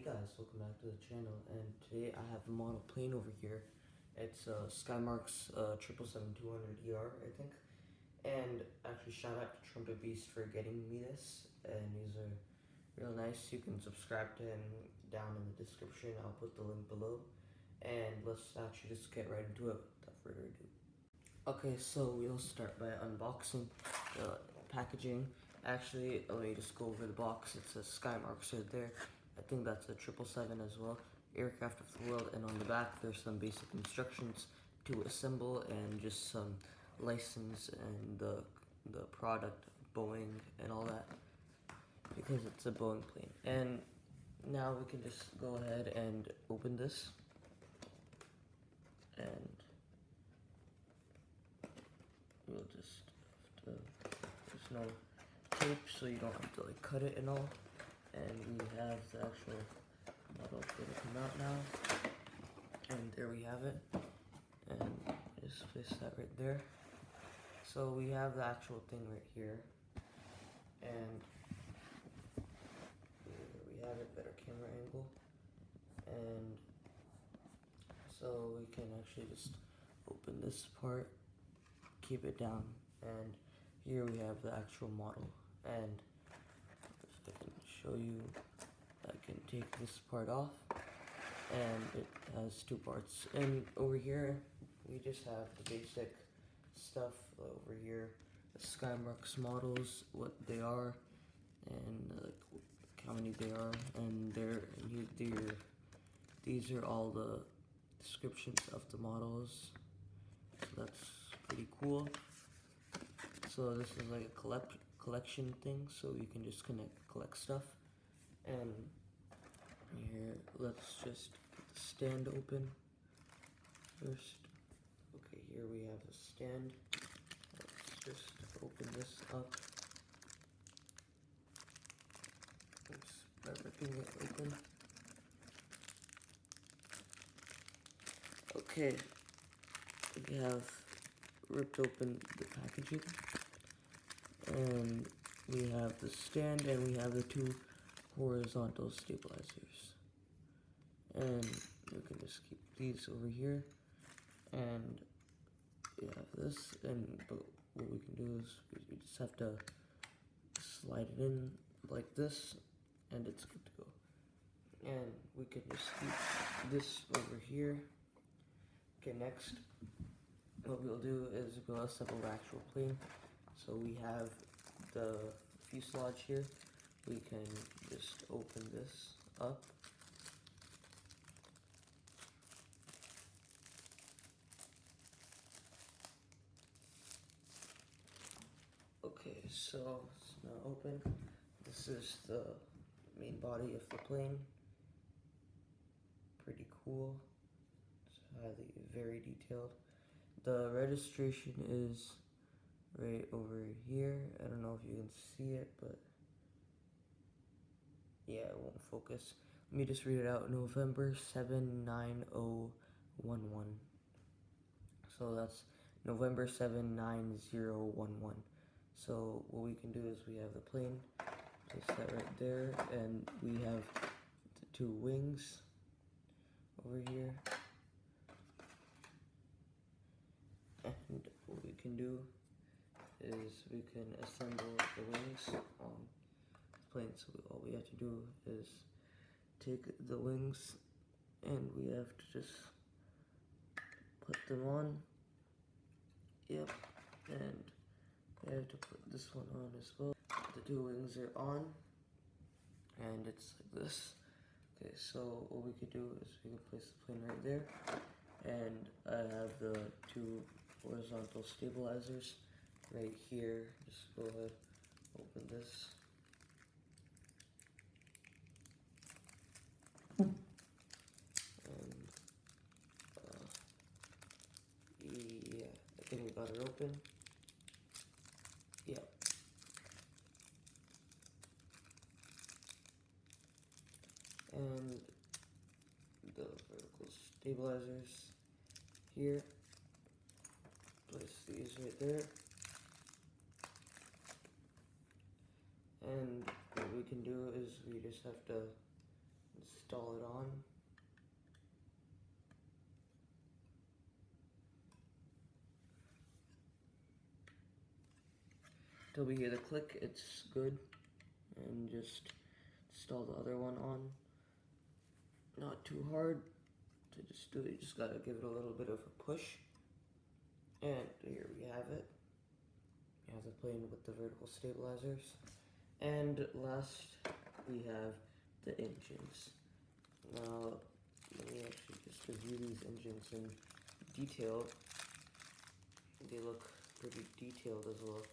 guys, welcome back to the channel, and today I have a model plane over here. It's skymarks 777-200ER, I think. And actually shout out to Trumpet Beast for getting me this, and these are real nice. You can subscribe to him down in the description. I'll put the link below. And let's actually just get right into it without further ado. Okay, so we'll start by unboxing the packaging. Actually, let me just go over the box. It says skymarks right there. I think that's a 777 as well. Aircraft of the world, and on the back there's some basic instructions to assemble and just some license and the product, Boeing and all that, because it's a Boeing plane. And now we can just go ahead and open this, and we'll just have to, there's no tape so you don't have to like cut it and all. And we have the actual model going to come out now, and there we have it, and just place that right there. So we have the actual thing right here, and here we have it, better camera angle, and so we can actually just open this part, keep it down, and here we have the actual model. And if I can show you, I can take this part off, and it has two parts. And over here we just have the basic stuff. Over here, the skymarks models, what they are, and like how many they are, and these are all the descriptions of the models. So that's pretty cool. So this is like a collection thing, so you can just collect stuff. And here, let's just get the stand open first. Okay, here we have the stand. Let's just open this up. Let's by ripping it open. Okay, we have ripped open the packaging, and we have the stand, and we have the two horizontal stabilizers, and we can just keep these over here. And we have this, and but what we can do is we just have to slide it in like this, and it's good to go. And we can just keep this over here. Okay, next what we'll do is we'll assemble the actual plane. So we have the fuselage here. We can just open this up. Okay, so it's now open. This is the main body of the plane. Pretty cool. It's highly, very detailed. The registration is right over here. I don't know if you can see it, but yeah, it won't focus. Let me just read it out. November 79011. So that's November 79011. So what we can do is we have the plane, place that right there, and we have the two wings over here. And what we can do is we can assemble the wings on the plane. So all we have to do is take the wings, and we have to just put them on. Yep, and we have to put this one on as well. The two wings are on, and it's like this. Okay, so what we could do is we can place the plane right there, and I have the two horizontal stabilizers right here. Just go ahead, open this. And yeah, I think we got it open. Yep. And the vertical stabilizers here. Place these right there. And what we can do is we just have to install it on. Till we hear the click, it's good. And just install the other one on. Not too hard to just do it, you just gotta give it a little bit of a push. And here we have it. You have the plane with the vertical stabilizers. And last, we have the engines. Now, let me actually just review these engines in detail. They look pretty detailed as well,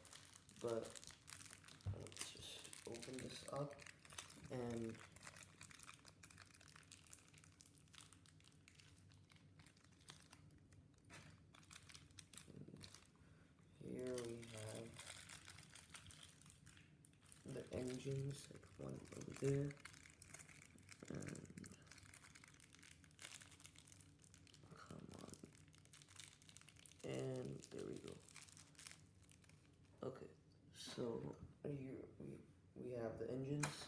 but let's just open this up and here we have the engines, like one over there, and come on, and there we go. Okay, so here we have the engines.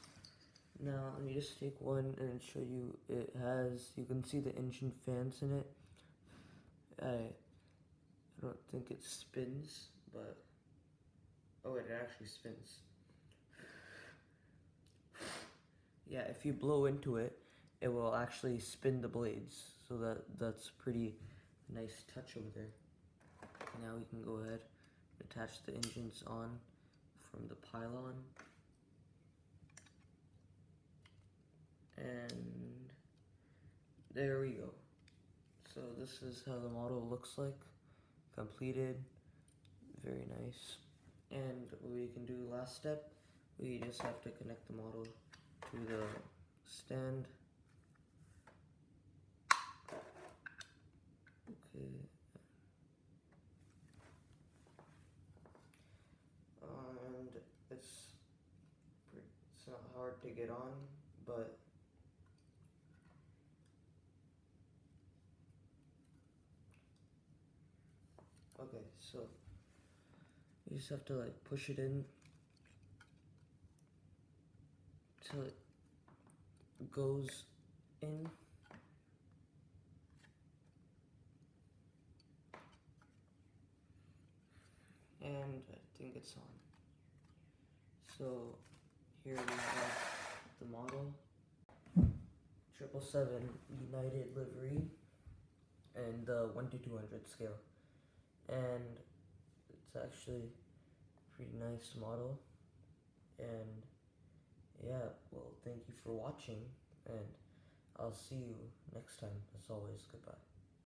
Now let me just take one and show you. It has, you can see the engine fans in it. I don't think it spins, but oh, it actually spins. Yeah, if you blow into it, it will actually spin the blades. So that's pretty nice touch over there. Now we can go ahead and attach the engines on from the pylon. And there we go. So this is how the model looks like, completed, very nice. And what we can do last step, we just have to connect the model to the stand. Okay. And it's not hard to get on, but okay, so you just have to like push it in till it goes in. And I think it's on. So here we have the model, 777 United livery, and the 1 to 200 scale. And it's actually a pretty nice model. And yeah, well, thank you for watching, and I'll see you next time. As always, goodbye.